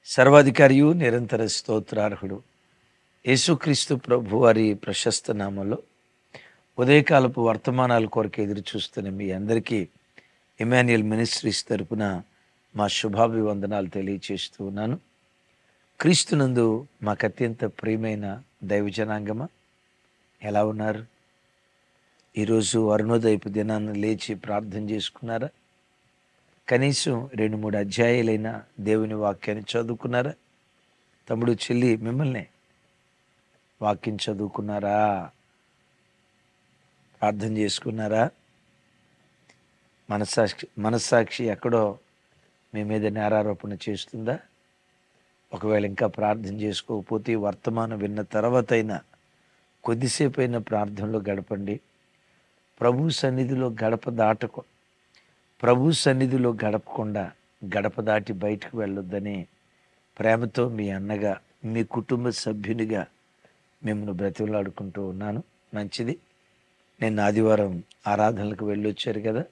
సర్వాధికారియు నిరంతర స్తోత్రార్హుడు యేసుక్రీస్తు ప్రభు వారి ప్రశస్త నామంలో ఉదయకాలపు వర్తమానాల కొరకు ఎదురు చూస్తున్న మీ అందరికీ ఇమాన్యుయల్ మినిస్ట్రీస్ తరపున మా శుభాభివందనాలు తెలియచేస్తూ ఉన్నాను. క్రీస్తునందు మాకు అత్యంత ప్రియమైన దైవజనాంగమా, ఎలా ఉన్నారు? ఈరోజు అరుణోదయపు దినాన్ని లేచి ప్రార్థన చేసుకున్నారా? కనీసం 2-3 అధ్యాయాలైన దేవుని వాక్యాన్ని చదువుకున్నారా? తమ్ముడు చెల్లి మిమ్మల్ని వాక్యం చదువుకున్నారా? ప్రార్థన చేసుకున్నారా? మనస్సాక్షి ఎక్కడో మీ మీద నేరారోపణ చేస్తుందా? ఒకవేళ ఇంకా ప్రార్థన చేసుకోకపోతే వర్తమానం విన్న తర్వాత అయినా కొద్దిసేపు అయినా ప్రార్థనలో గడపండి. ప్రభు సన్నిధిలో గడపకుండా గడప దాటి బయటకు వెళ్ళొద్దని ప్రేమతో మీ అన్నగా, మీ కుటుంబ సభ్యునిగా మిమ్మల్ని బ్రతిమలాడుకుంటూ ఉన్నాను. మంచిది. నిన్న ఆదివారం ఆరాధనలకు వెళ్ళొచ్చారు కదా.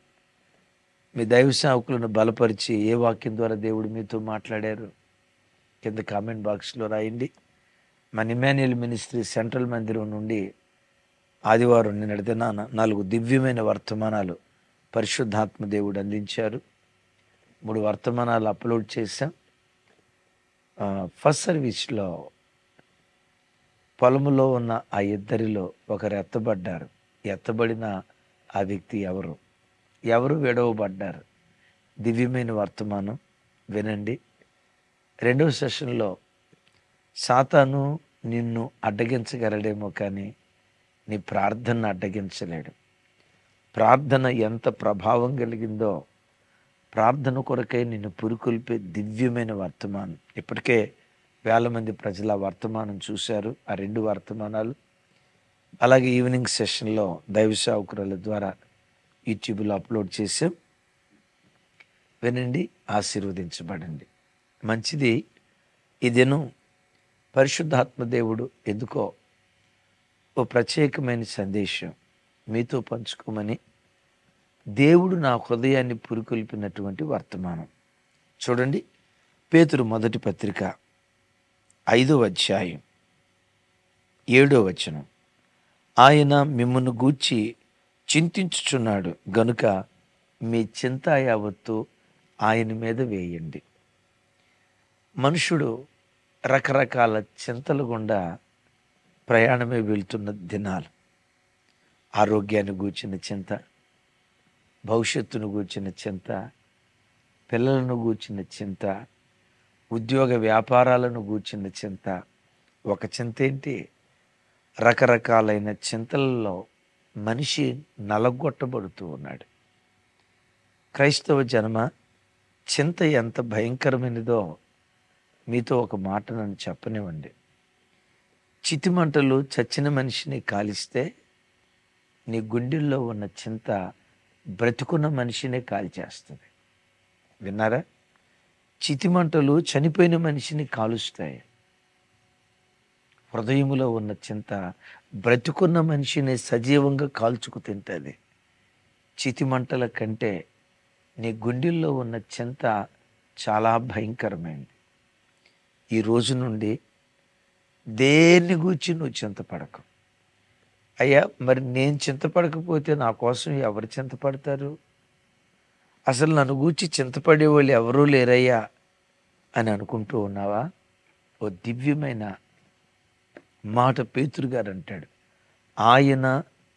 మీ దైవ సేవకులను బలపరిచి ఏ వాక్యం ద్వారా దేవుడు మీతో మాట్లాడారు కింద కామెంట్ బాక్స్లో రాయండి. మన ఇమాన్యుయల్ మినిస్ట్రీ సెంట్రల్ మందిరం నుండి ఆదివారం నిన్నటి దినాన 4 దివ్యమైన వర్తమానాలు పరిశుద్ధాత్మ దేవుడు అందించారు. 3 వర్తమానాలు అప్లోడ్ చేశాం. ఫస్ట్ సర్వీస్లో పొలములో ఉన్న ఆ ఇద్దరిలో ఒకరు ఎత్తబడ్డారు. ఎత్తబడిన ఆ వ్యక్తి ఎవరు విడవబడ్డారు. దివ్యమైన వర్తమానం వినండి. 2వ సెషన్లో సాతాను నిన్ను అడ్డగించగలడేమో కానీ నీ ప్రార్థనను అడ్డగించలేడు. ప్రార్థన ఎంత ప్రభావం కలిగిందో, ప్రార్థన కొరకై నిన్ను పురుకొల్పే దివ్యమైన వర్తమానం. ఇప్పటికే 1000 మంది ప్రజల వర్తమానం చూశారు. ఆ 2 వర్తమానాలు అలాగే ఈవినింగ్ సెషన్లో దైవ సేవకురాల ద్వారా యూట్యూబ్లో అప్లోడ్ చేసాం. వినండి, ఆశీర్వదించబడండి. మంచిది. ఈ దినం పరిశుద్ధాత్మ దేవుడు ఎందుకో ఓ ప్రత్యేకమైన సందేశం మీతో పంచుకోమని దేవుడు నా హృదయాన్ని పురికొల్పినటువంటి వర్తమానం. చూడండి, పేతురు మొదటి పత్రిక 5వ అధ్యాయం 7వ వచనం. ఆయన మిమ్మును గూర్చి చింతించుచున్నాడు గనుక మీ చింత యావత్తు ఆయన మీద వేయండి. మనుషుడు రకరకాల చింతల గుండా ప్రయాణమే వెళ్తున్న దినాలు. ఆరోగ్యాన్ని గూర్చిన చింత, భవిష్యత్తును గూర్చిన చింత, పిల్లలను గూర్చిన చింత, ఉద్యోగ వ్యాపారాలను గూర్చిన చింత. ఒక చింత ఏంటి? రకరకాలైన చింతలలో మనిషి నలగొట్టబడుతూ ఉన్నాడు. క్రైస్తవ జనమ, చింత ఎంత భయంకరమైనదో మీతో ఒక మాట నన్ను చెప్పనివ్వండి. చితిమంటలు చచ్చిన మనిషిని కాలిస్తే నీ గుండెల్లో ఉన్న చింత బ్రతుకున్న మనిషినే కాల్చేస్తుంది. విన్నారా? చితిమంటలు చనిపోయిన మనిషిని కాలుస్తాయి. హృదయములో ఉన్న చింత బ్రతుకున్న మనిషిని సజీవంగా కాల్చుకు తింటుంది. చితిమంటల కంటే నీ గుండెల్లో ఉన్న చింత చాలా భయంకరమైనది. ఈ రోజు నుండి దేన్ని గూర్చి నువ్వు చింతపడకు. అయ్యా, మరి నేను చింతపడకపోతే నా కోసం ఎవరు చింతపడతారు? అసలు నన్ను గూర్చి చింతపడే వాళ్ళు ఎవరూ లేరయ్యా అని అనుకుంటూ ఉన్నావా? ఓ దివ్యమైన మాట పేతురు గారు అంటాడు, ఆయన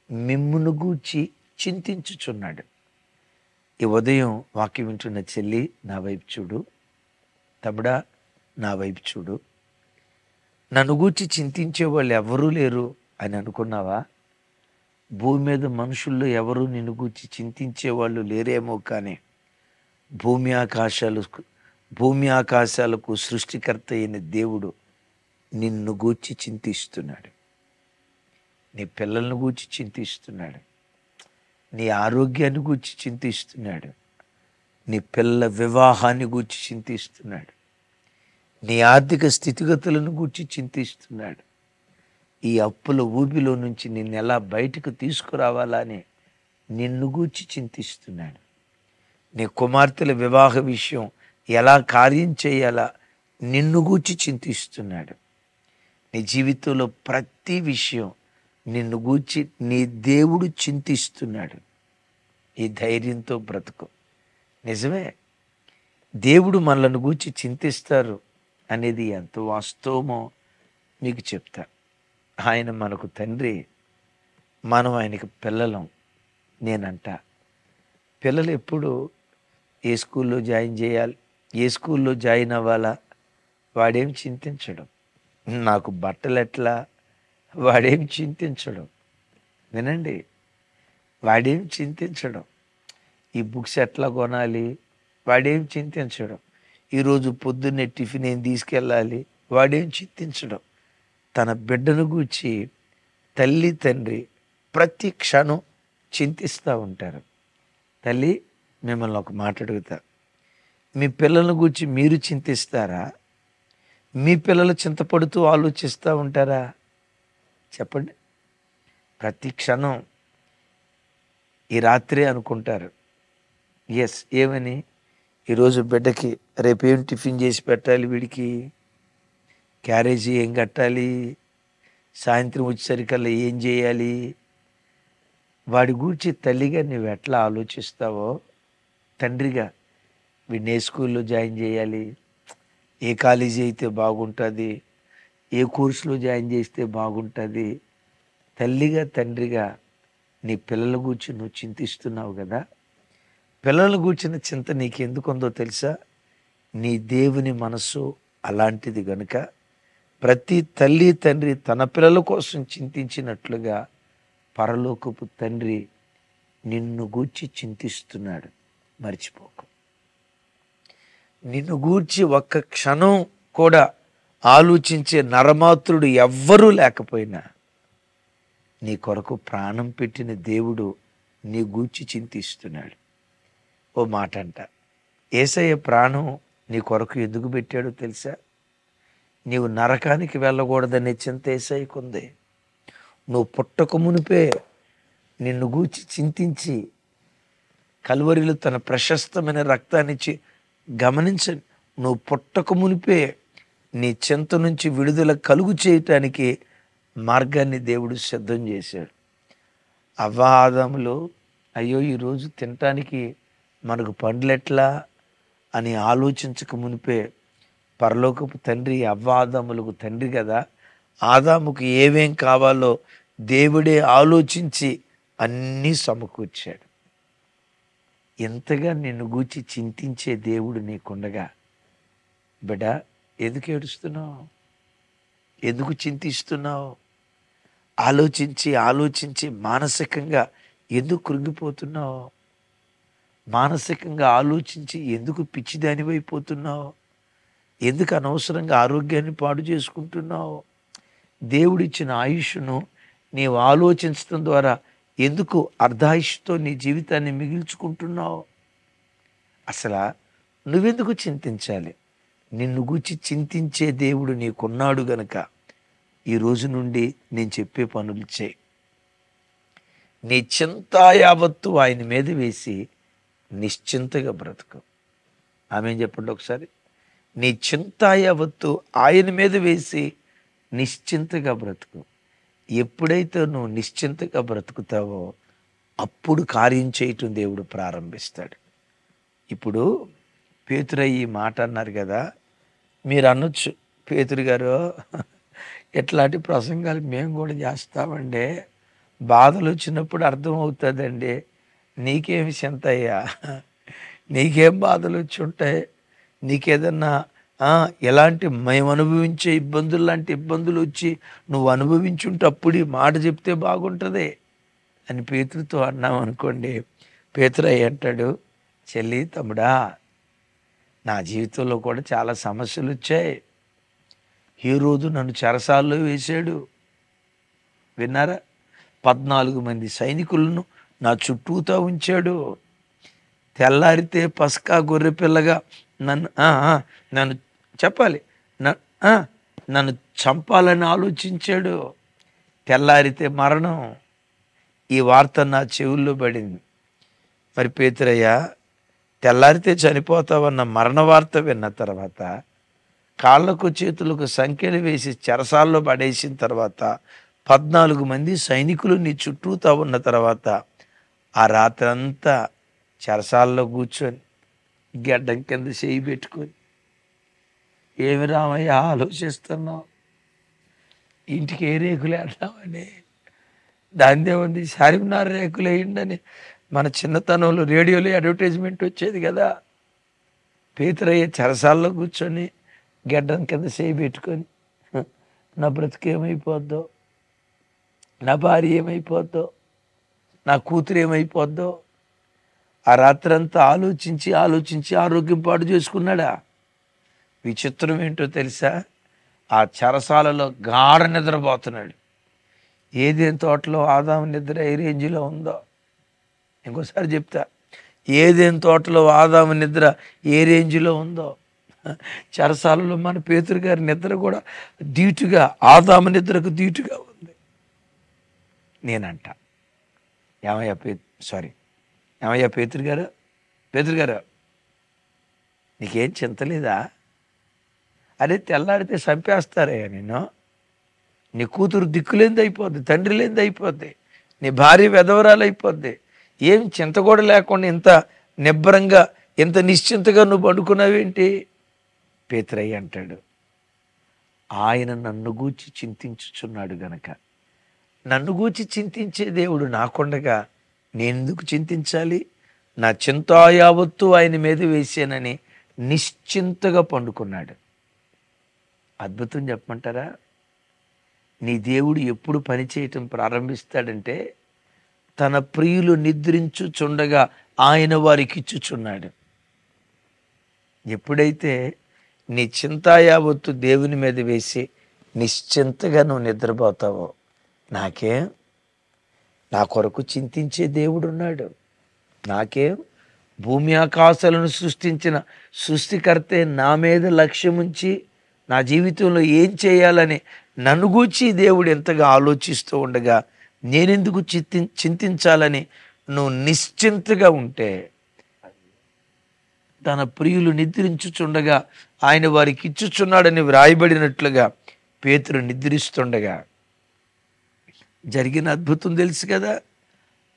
మిమ్మును గూర్చి చింతించుచున్నాడు. ఈ ఉదయం వాక్యం వింటున్న చెల్లి, నా వైపు చూడు. తమ్ముడా, నా వైపు చూడు. నన్ను గూర్చి చింతించే వాళ్ళు ఎవరూ లేరు అని అనుకున్నావా? భూమి మీద మనుషుల్లో ఎవరు నిన్ను గూర్చి చింతించే వాళ్ళు లేరేమో, కానీ భూమి ఆకాశాలకు సృష్టికర్త అయిన దేవుడు నిన్ను గూర్చి చింతిస్తున్నాడు. నీ పిల్లలను గూర్చి చింతిస్తున్నాడు. నీ ఆరోగ్యాన్ని గూర్చి చింతిస్తున్నాడు. నీ పిల్లల వివాహాన్ని గూర్చి చింతిస్తున్నాడు. నీ ఆర్థిక స్థితిగతులను గూర్చి చింతిస్తున్నాడు. ఈ అప్పుల ఊబిలో నుంచి నిన్ను ఎలా బయటకు తీసుకురావాలా అని నిన్ను గూర్చి చింతిస్తున్నాడు. నీ కుమార్తెల వివాహ విషయం ఎలా కార్యం చేయాలా నిన్ను గూర్చి చింతిస్తున్నాడు. నీ జీవితంలో ప్రతి విషయం నిన్ను గూర్చి నీ దేవుడు చింతిస్తున్నాడు. ఈ ధైర్యంతో బ్రతుకు. నిజమే, దేవుడు మనలను గూర్చి చింతిస్తారు అనేది ఎంత వాస్తవమో మీకు చెప్తా. ఆయన మనకు తండ్రి, మనం ఆయనకు పిల్లలం. నేనంట పిల్లలు ఎప్పుడు ఏ స్కూల్లో జాయిన్ చేయాలి, ఏ స్కూల్లో జాయిన్ అవ్వాలా, వాడేం చింతించడం. నాకు బట్టలు ఎట్లా, వాడేం చింతించడం. వినండి, వాడేం చింతించడం. ఈ బుక్స్ ఎట్లా కొనాలి, వాడేం చింతించడం. ఈరోజు పొద్దున్నే టిఫిన్ ఏం తీసుకెళ్ళాలి, వాడేం చింతించడం. తన బిడ్డను గూర్చి తల్లి తండ్రి ప్రతి క్షణం చింతిస్తూ ఉంటారు. తల్లి, మిమ్మల్ని ఒక మాట అడుగుతా, మీ పిల్లలను గూర్చి మీరు చింతిస్తారా? మీ పిల్లలు చింతపడుతూ ఆలోచిస్తూ ఉంటారా? చెప్పండి. ప్రతి క్షణం ఈ రాత్రే అనుకుంటారు. ఎస్, ఏమని? ఈరోజు బిడ్డకి రేపేం టిఫిన్ చేసి పెట్టాలి, వీడికి క్యారేజీ ఏం కట్టాలి, సాయంత్రం వచ్చేసరికల్లా ఏం చేయాలి. వాడి గూర్చి తల్లిగా నువ్వు ఎట్లా ఆలోచిస్తావో, తండ్రిగా వీడిని ఏ స్కూల్లో జాయిన్ చేయాలి, ఏ కాలేజీ అయితే బాగుంటుంది, ఏ కోర్సులో జాయిన్ చేస్తే బాగుంటుంది, తల్లిగా తండ్రిగా నీ పిల్లల గూర్చి నువ్వు చింతిస్తున్నావు కదా. పిల్లల గూర్చిన చింత నీకెందుకుందో తెలుసా? నీ దేవుని మనస్సు అలాంటిది గనుక ప్రతి తల్లి తండ్రి తన పిల్లల కోసం చింతించినట్లుగా పరలోకపు తండ్రి నిన్ను గూర్చి చింతిస్తున్నాడు. మర్చిపోకు. నిన్ను గూర్చి ఒక్క క్షణం కూడా ఆలోచించే నరమాత్రుడు ఎవ్వరూ లేకపోయినా నీ కొరకు ప్రాణం పెట్టిన దేవుడు నీ గూర్చి చింతిస్తున్నాడు. ఓ మాట అంట, యేసయ్య ప్రాణం నీ కొరకు ఎందుకు పెట్టాడో తెలుసా? నీవు నరకానికి వెళ్ళకూడదనే చింత యేసయ్యకుంది. నువ్వు పుట్టక మునిపే నిన్ను గూర్చి చింతించి కల్వరిలో తన ప్రశస్తమైన రక్తాన్నిచ్చి, గమనించండి, నువ్వు పుట్టక మునిపే నీ చింత నుంచి విడుదల కలుగు చేయటానికి మార్గాన్ని దేవుడు సిద్ధం చేశాడు. అవ్వ ఆదాములు, అయ్యో ఈరోజు తినటానికి మనకు పండ్లెట్లా అని ఆలోచించక మునిపే పరలోకపు తండ్రి అవ్వ ఆదాములకు తండ్రి కదా, ఆదాముకు ఏమేం కావాలో దేవుడే ఆలోచించి అన్నీ సమకూర్చాడు. ఎంతగా నిన్ను గూర్చి చింతించే దేవుడు నీకుండగా, బిడ్డ ఎందుకు ఏడుస్తున్నావు, ఎందుకు చింతిస్తున్నావు? ఆలోచించి ఆలోచించి మానసికంగా ఎందుకు కృంగిపోతున్నావు? మానసికంగా ఆలోచించి ఎందుకు పిచ్చిదానివైపోతున్నావు? ఎందుకు అనవసరంగా ఆరోగ్యాన్ని పాడు చేసుకుంటున్నావు? దేవుడిచ్చిన ఆయుష్ను నీవు ఆలోచించడం ద్వారా ఎందుకు అర్ధాయుష్తో నీ జీవితాన్ని మిగిల్చుకుంటున్నావు? అసలు నువ్వెందుకు చింతించాలి? నిన్ను గూర్చి చింతించే దేవుడు నీకున్నాడు గనక ఈ రోజు నుండి నేను చెప్పే పనులు చేయి. నీ చింత యావత్తు ఆయన మీద వేసి నిశ్చింతగా బ్రతుకు. ఆమె చెప్పండి ఒకసారి. నీ చింత యావత్తు ఆయన మీద వేసి నిశ్చింతగా బ్రతుకు. ఎప్పుడైతే నువ్వు నిశ్చింతగా బ్రతుకుతావో అప్పుడు కార్యం చేయటం దేవుడు ప్రారంభిస్తాడు. ఇప్పుడు పేతురయ్య ఈ మాట అన్నారు కదా, మీరు అనొచ్చు, పేతురు గారు ఎట్లాంటి ప్రసంగాలు మేము కూడా చేస్తామండి, బాధలు వచ్చినప్పుడు అర్థమవుతుందండి. నీకేమి చింతయ్యా, నీకేం బాధలు వచ్చి ఉంటాయి, నీకేదన్నా ఎలాంటి మేము అనుభవించే ఇబ్బందులు లాంటి ఇబ్బందులు వచ్చి నువ్వు అనుభవించుంటే అప్పుడు ఈ మాట చెప్తే బాగుంటుంది అని పేతురుతో అన్నాం అనుకోండి. పేతురయ్య అంటాడు, చెల్లి తమ్ముడా, నా జీవితంలో కూడా చాలా సమస్యలు వచ్చాయి. ఈ రోజు నన్ను చెరసాల్లో వేశాడు. విన్నారా? 14 మంది సైనికులను నా చుట్టూతా ఉంచాడు. తెల్లారితే పస్కా గొర్రె పిల్లగా నన్ను చెప్పాలి, నన్ను చంపాలని ఆలోచించాడు. తెల్లారితే మరణం. ఈ వార్త నా చెవుల్లో పడింది. మరి పేతురయ్య, తెల్లారితే చనిపోతావన్న మరణ వార్త విన్న తర్వాత కాళ్ళకు చేతులకు సంకెలు వేసి చెరసాల్లో పడేసిన తర్వాత 14 మంది సైనికులు నీ చుట్టూతా ఉన్న తర్వాత ఆ రాత్రంతా చెరసాల్లో కూర్చొని గడ్డం కింద చేయి పెట్టుకొని, ఏమి రామయ్య ఆలోచిస్తున్నావు, ఇంటికి ఏ రేకులు వేద్దామని. దానిదే ఉంది, చార్మినార్ రేకులు వేయండి మన చిన్నతనంలో రేడియోలో అడ్వర్టైజ్మెంట్ వచ్చేది కదా. పేతురయ్య చెరసాల్లో కూర్చొని గడ్డం కింద చేయి పెట్టుకొని, నా బ్రతుకు ఏమైపోద్దో, నా భార్య ఏమైపోద్దో, నా కూతురు ఏమైపోద్దో, ఆ రాత్రంతా ఆలోచించి ఆలోచించి ఆరోగ్యం పాడు చేసుకున్నాడా. విచిత్రం ఏంటో తెలుసా, ఆ చెరసాలలో గాఢ నిద్రపోతున్నాడు. ఏదేని తోటలో ఆదాము నిద్ర ఏ రేంజ్లో ఉందో, ఇంకోసారి చెప్తా, ఏదేని తోటలో ఆదాము నిద్ర ఏ రేంజ్లో ఉందో, చెరసాలలో మన పేతురు గారి నిద్ర కూడా ధీటుగా ఆదాము నిద్రకు ధీటుగా ఉంది. నేనంట, ఏమయ్యా ఏమయ్యా పేతురు గారు నీకేం చింతలేదా? అరే తెల్లాడితే చంపేస్తారయ్యా నిన్ను, నీ కూతురు దిక్కులేంది అయిపోద్ది, తండ్రి లేనిది అయిపోద్ది, నీ భార్య వెధవరాలు అయిపోద్ది, ఏం చింత కూడా లేకుండా ఇంత నిబ్బరంగా ఇంత నిశ్చింతగా నువ్వు పడుకున్నావేంటి? పేతురయ్య అంటాడు, ఆయన నన్ను గూర్చి చింతించుచున్నాడు గనక, నన్ను గూర్చి చింతించే దేవుడు నాకుండగా నేనెందుకు చింతించాలి? నా చింతా యావత్తు ఆయన మీద వేసానని నిశ్చింతగా పండుకున్నాడు. అద్భుతం చెప్పమంటారా? నీ దేవుడు ఎప్పుడు పని చేయటం ప్రారంభిస్తాడంటే, తన ప్రియులు నిద్రించుచుండగా ఆయన వారికి ఇచ్చుచున్నాడు. ఎప్పుడైతే నీ చింతా యావత్తు దేవుని మీద వేసి నిశ్చింతగా నువ్వు నిద్రపోతావో, నా కొరకు చింతించే దేవుడు ఉన్నాడు, నాకేం భూమి ఆకాశాలను సృష్టించిన సృష్టికర్తే నా మీద లక్ష్యముంచి నా జీవితంలో ఏం చేయాలని నన్ను గూర్చి దేవుడు ఎంతగా ఆలోచిస్తూ ఉండగా నేనెందుకు చింతించాలని నువ్వు నిశ్చింతగా ఉంటే, తన ప్రియులు నిద్రించుచుండగా ఆయన వారికి ఇచ్చుచున్నాడని వ్రాయబడినట్లుగా పేతురు నిద్రిస్తుండగా జరిగిన అద్భుతం తెలుసు కదా.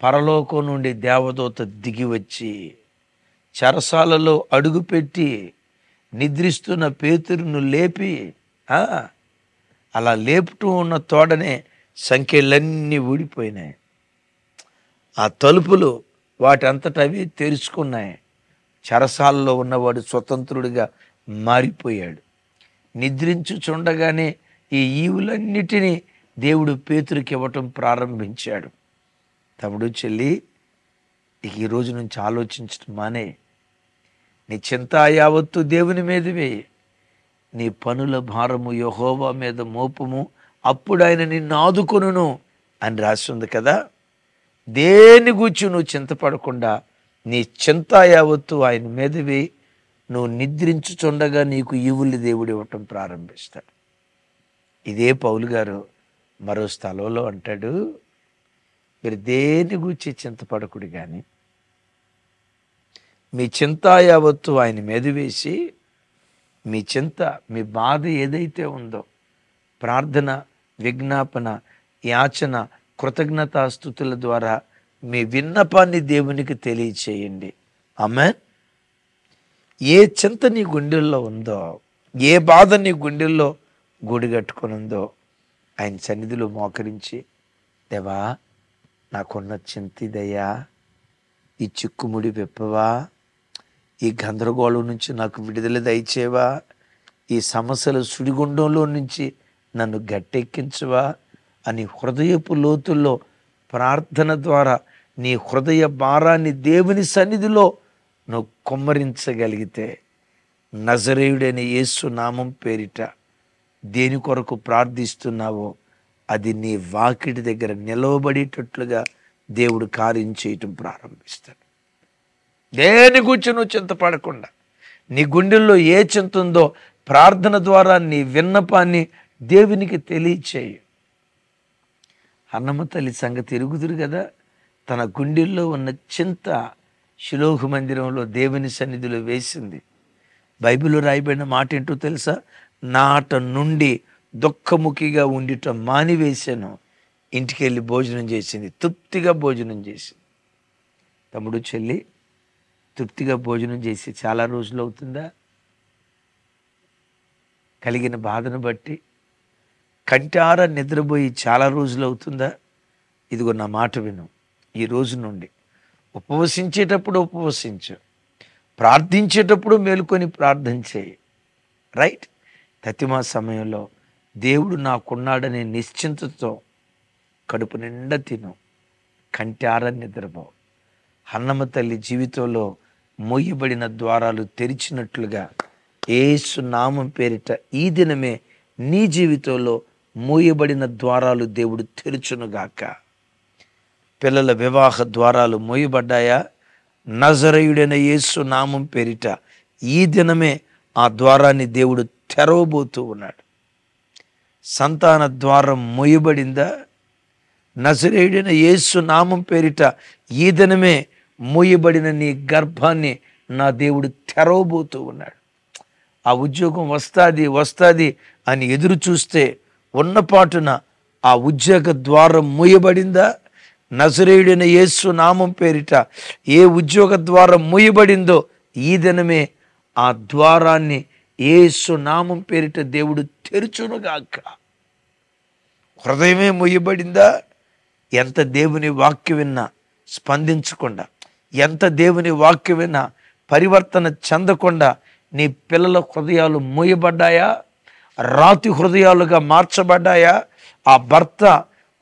పరలోకం నుండి దేవదూత దిగి వచ్చి చెరసాలలో అడుగుపెట్టి నిద్రిస్తున్న పేతురును లేపి, అలా లేపుతూ ఉన్న తోడనే సంఖ్యలన్నీ ఊడిపోయినాయి. ఆ తలుపులు వాటంతట అవి తెరుచుకున్నాయి. చెరసాలలో ఉన్నవాడు స్వతంత్రుడిగా మారిపోయాడు. నిద్రించుచుండగానే ఈ ఈవులన్నిటినీ దేవుడు పేతురికి ఇవ్వటం ప్రారంభించాడు. తమ్ముడు, చెల్లి, ఈ రోజు నుంచి ఆలోచించడం మానే. నీ చింతా యావత్తు దేవుని మీద వేయి, నీ పనుల భారము యెహోవా మీద మోపము, అప్పుడు ఆయన నిన్ను ఆదుకొనును అని రాసి ఉంది కదా. దేని గూర్చి నువ్వు చింతపడకుండా నీ చింతా యావత్తు ఆయన మీద వేయి. నువ్వు నిద్రించుచుండగా నీకు ఈవుల్ని దేవుడు ఇవ్వటం ప్రారంభిస్తాడు. ఇదే పౌలు గారు మరో స్థలంలో అంటాడు, మీరు దేని గూర్చి చింతపడకుడు కానీ మీ చింతా యావత్తు ఆయన మీద వేసి, మీ చింత, మీ బాధ ఏదైతే ఉందో ప్రార్థన, విజ్ఞాపన, యాచన, కృతజ్ఞతాస్తుతుల ద్వారా మీ విన్నపాన్ని దేవునికి తెలియచేయండి. ఆమేన్. ఏ చింత నీ గుండెల్లో ఉందో, ఏ బాధ నీ గుండెల్లో గూడుగట్టుకొని ఉందో ఆయన సన్నిధిలో మోకరించి, దేవా నాకున్న చింత ఇదయ్యా, ఈ చిక్కుముడి విప్పవా, ఈ గందరగోళం నుంచి నాకు విడుదల దయచేవా, ఈ సమస్యల సుడిగుండంలో నుంచి నన్ను గట్టెక్కించవా అని హృదయపు లోతుల్లో ప్రార్థన ద్వారా నీ హృదయ భారాన్ని దేవుని సన్నిధిలో నువ్వు కుమ్మరించగలిగితే, నజరేయుడైన యేసు నామం పేరిట దేని కొరకు ప్రార్థిస్తున్నావో అది నీ వాకిటి దగ్గర నిలవబడేటట్లుగా దేవుడు కార్యం చేయటం ప్రారంభిస్తాడు. దేని గురించి నువ్వు చింతపడకుండా నీ గుండెల్లో ఏ చింత ఉందో ప్రార్థన ద్వారా నీ విన్నపాన్ని దేవునికి తెలియచేయి. అన్నమ్మ తల్లి సంగతి ఎరుగుదురు కదా. తన గుండెల్లో ఉన్న చింత షిలోహు మందిరంలో దేవుని సన్నిధిలో వేసింది. బైబిల్లో రాయబడిన మాట ఏంటో తెలుసా? నాట నుండి దుఃఖముఖిగా ఉండిటం మానివేశాను. ఇంటికి వెళ్ళి భోజనం చేసింది, తృప్తిగా భోజనం చేసింది. తమ్ముడు చెల్లి, తృప్తిగా భోజనం చేసి చాలా రోజులు అవుతుందా? కలిగిన బాధను బట్టి కంటార నిద్రపోయి చాలా రోజులు అవుతుందా? ఇదిగో నా మాట విను. ఈ రోజు నుండి ఉపవసించేటప్పుడు ఉపవసించు, ప్రార్థించేటప్పుడు మేలుకొని ప్రార్థన చేయి. రైట్? తతిమా సమయంలో దేవుడు నాకున్నాడనే నిశ్చింతతో కడుపు నిండా తిను, కంటార నిద్రపో. హన్నమ్మ తల్లి జీవితంలో మూయబడిన ద్వారాలు తెరిచినట్లుగా యేసు నామం పేరిట ఈ దినమే నీ జీవితంలో మూయబడిన ద్వారాలు దేవుడు తెరుచునుగాక. పిల్లల వివాహ ద్వారాలు మూయబడ్డాయా? నజరేయుడైన యేసు నామం పేరిట ఈ దినమే ఆ ద్వారాన్ని దేవుడు తెరవబోతూ ఉన్నాడు. సంతాన ద్వారం మూయబడిందా? నజరేయుడైన యేసు నామం పేరిట ఈ దినమే మూయబడిన నీ గర్భాన్ని నా దేవుడు తెరవబోతూ ఉన్నాడు. ఆ ఉద్యోగం వస్తుంది అని ఎదురు చూస్తే ఉన్నపాటున ఆ ఉద్యోగ ద్వారం మూయబడిందా? నజరేయుడైన యేసు నామం పేరిట ఏ ఉద్యోగ ద్వారం మూయబడిందో ఈ దినమే ఆ ద్వారాన్ని యేసు నామం పేరిట దేవుడు తెరుచునుగాక. హృదయమే మూయబడిందా? ఎంత దేవుని వాక్యం విన్నా స్పందించకుండా, ఎంత దేవుని వాక్యం విన్నా పరివర్తన చెందకుండా నీ పిల్లల హృదయాలు మూయబడ్డాయా? రాతి హృదయాలుగా మార్చబడ్డాయా? ఆ భర్త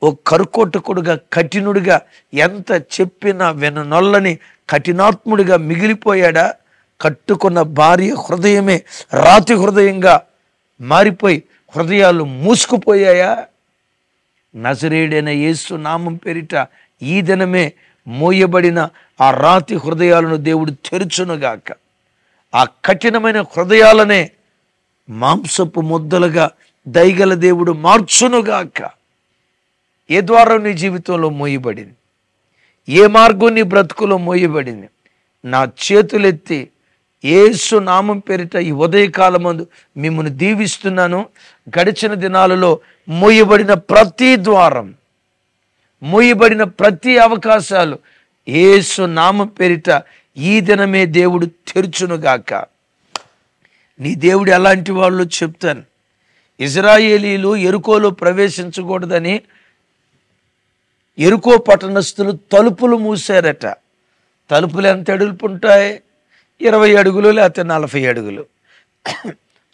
ఓ కరుకోటకుడుగా, కఠినుడిగా, ఎంత చెప్పినా విననొల్లని కఠినాత్ముడిగా మిగిలిపోయాడా? కట్టుకున్న భార్య హృదయమే రాతి హృదయంగా మారిపోయి హృదయాలు మూసుకుపోయాయా? నజరేయుడైన యేసు నామం పేరిట ఈ దినమే మోయబడిన ఆ రాతి హృదయాలను దేవుడు తెరుచునుగాక. ఆ కఠినమైన హృదయాలనే మాంసపు ముద్దలుగా దయగల దేవుడు మార్చునుగాక. ఏ ద్వారం నీ జీవితంలో మోయబడింది? ఏ మార్గం నీ బ్రతుకులో మోయబడింది? నా చేతులెత్తి యేసు నామం పేరిట ఈ ఉదయకాలమందు మిమ్మల్ని దీవిస్తున్నాను. గడిచిన దినాలలో మూయబడిన ప్రతి ద్వారం, మూయబడిన ప్రతి అవకాశాలు యేసు నామం పేరిట ఈ దినమే దేవుడు తెరుచునుగాక. నీ దేవుడు ఎలాంటి వాళ్ళు చెప్తాను. ఇజ్రాయేలీలు ఎరుకోలో ప్రవేశించకూడదని ఎరుకో పట్టణస్థులు తలుపులు మూసారట. తలుపులు ఎంత అడుగులు ఉంటాయి? 20 అడుగులు లేకపోతే 40 అడుగులు.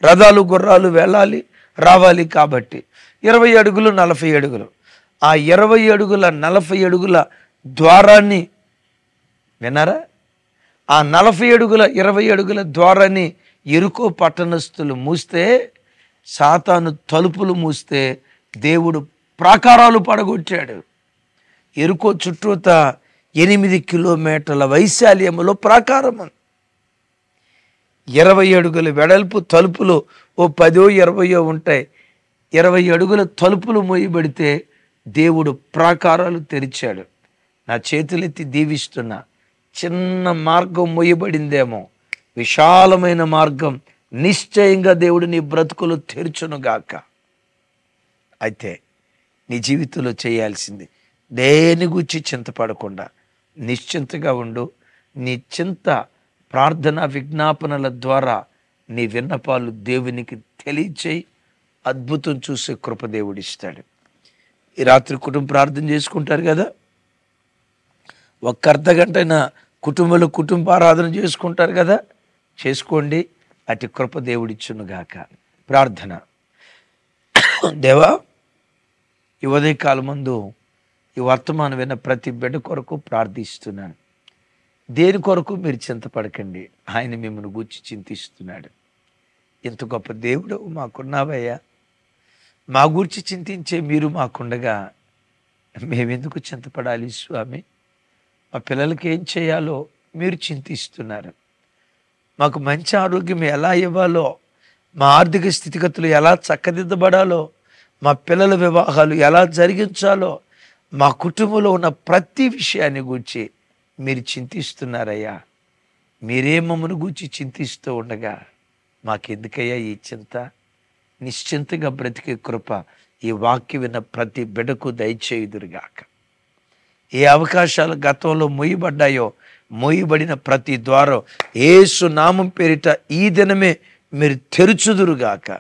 రథాలు గుర్రాలు వెళ్ళాలి రావాలి కాబట్టి 20 అడుగులు 40 అడుగులు. ఆ 20 అడుగుల 40 అడుగుల ద్వారాన్ని విన్నారా? ఆ 40 అడుగుల 20 అడుగుల ద్వారాన్ని ఎరుకో పట్టణస్థులు మూస్తే, సాతాను తలుపులు మూస్తే దేవుడు ప్రాకారాలు పడగొట్టాడు. ఎరుకో చుట్టూత 8 కిలోమీటర్ల వైశాల్యములో ప్రాకారం, 20 అడుగుల వెడల్పు తలుపులు ఓ 10-20 ఉంటాయి. 20 అడుగుల తలుపులు మోయబడితే దేవుడు ప్రాకారాలు తెరిచాడు. నా చేతులెత్తి దీవిస్తున్నా. చిన్న మార్గం మోయబడిందేమో, విశాలమైన మార్గం నిశ్చయంగా దేవుడు నీ బ్రతుకులు తెరుచునుగాక. అయితే నీ జీవితంలో చేయాల్సింది దేని గురించి చింతపడకుండా నిశ్చింతగా ఉండు. నీ చింత ప్రార్థన విజ్ఞాపనల ద్వారా నీ విన్నపాలు దేవునికి తెలియచేయి. అద్భుతం చూసే కృప దేవుడిస్తాడు. ఈ రాత్రి కుటుంబ ప్రార్థన చేసుకుంటారు కదా, ఒక్క అర్ధగంటైనా కుటుంబంలో కుటుంబ ఆరాధన చేసుకుంటారు కదా, చేసుకోండి. అటు కృప దేవుడిచ్చునుగాక. ప్రార్థన. దేవా, ఈ ఉదయకాలం ముందు ఈ వర్తమానం విన్న ప్రతి బిడ్డ కొరకు ప్రార్థిస్తున్నాను. దేని కొరకు మీరు చింతపడకండి, ఆయన మిమ్మల్ని గూర్చి చింతిస్తున్నాడు. ఎంత గొప్ప దేవుడు మాకున్నావయ్యా. మా గూర్చి చింతించే మీరు మాకుండగా మేమెందుకు చింతపడాలి స్వామి? మా పిల్లలకి ఏం చేయాలో మీరు చింతిస్తున్నారు. మాకు మంచి ఆరోగ్యం ఎలా ఇవ్వాలో, మా ఆర్థిక స్థితిగతులు ఎలా చక్కదిద్దబడాలో, మా పిల్లల వివాహాలు ఎలా జరిగించాలో, మా కుటుంబంలో ఉన్న ప్రతి విషయాన్ని గూర్చి మీరు చింతిస్తున్నారయ్యా. మీరే మమ్మను గూర్చి చింతిస్తూ ఉండగా మాకెందుకయ్యా ఈ చింత? నిశ్చింతగా బ్రతికే కృప ఈ వాక్య విన్న ప్రతి బిడకు దయచేయుదురుగాక. ఏ అవకాశాలు గతంలో మూయబడ్డాయో మూయబడిన ప్రతి ద్వారం యేసు నామం పేరిట ఈ దినమే మీరు తెరుచుదురుగాక.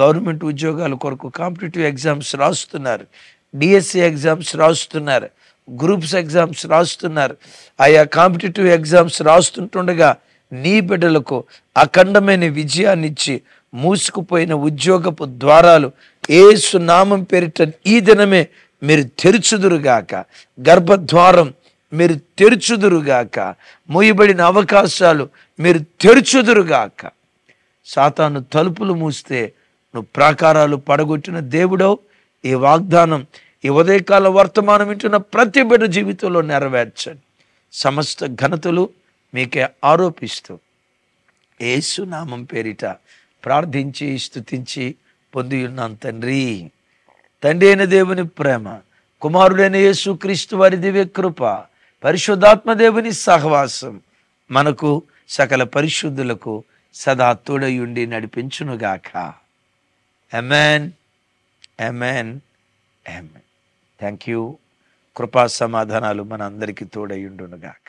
గవర్నమెంట్ ఉద్యోగాల కొరకు కాంపిటేటివ్ ఎగ్జామ్స్ రాస్తున్నారు, డిఎస్సి ఎగ్జామ్స్ రాస్తున్నారు, గ్రూప్స్ ఎగ్జామ్స్ రాస్తున్నారు. ఆయా కాంపిటేటివ్ ఎగ్జామ్స్ రాస్తుంటుండగా నీ బిడ్డలకు అఖండమైన విజయాన్నిచ్చి మూసుకుపోయిన ఉద్యోగపు ద్వారాలు యేసు నామం పేరిట ఈ దినమే మీరు తెరుచుదురుగాక. గర్భద్వారం మీరు తెరుచుదురుగాక. మూయబడిన అవకాశాలు మీరు తెరుచుదురుగాక. సాతాను తలుపులు మూస్తే నువ్వు ప్రాకారాలు పడగొట్టిన దేవుడవు. ఈ వాగ్దానం ఈ ఉదయకాల వర్తమానం వింటున్న ప్రతి బిడ్డ జీవితంలో నెరవేర్చండి. సమస్త ఘనతలు మీకే ఆరోపిస్తూ యేసు నామం పేరిట ప్రార్థించి స్తుతించి పొంది ఉన్నాం తండ్రి. తండ్రి అయిన దేవుని ప్రేమ, కుమారుడైన యేసు క్రీస్తు వారి దివ్య కృప, పరిశుద్ధాత్మ దేవుని సహవాసం మనకు సకల పరిశుద్ధులకు సదా తోడయుండి నడిపించునుగాక. Amen, amen, amen. Thank you. కృపా సమాధానాలు మన అందరికీ తోడయుండునుగాక.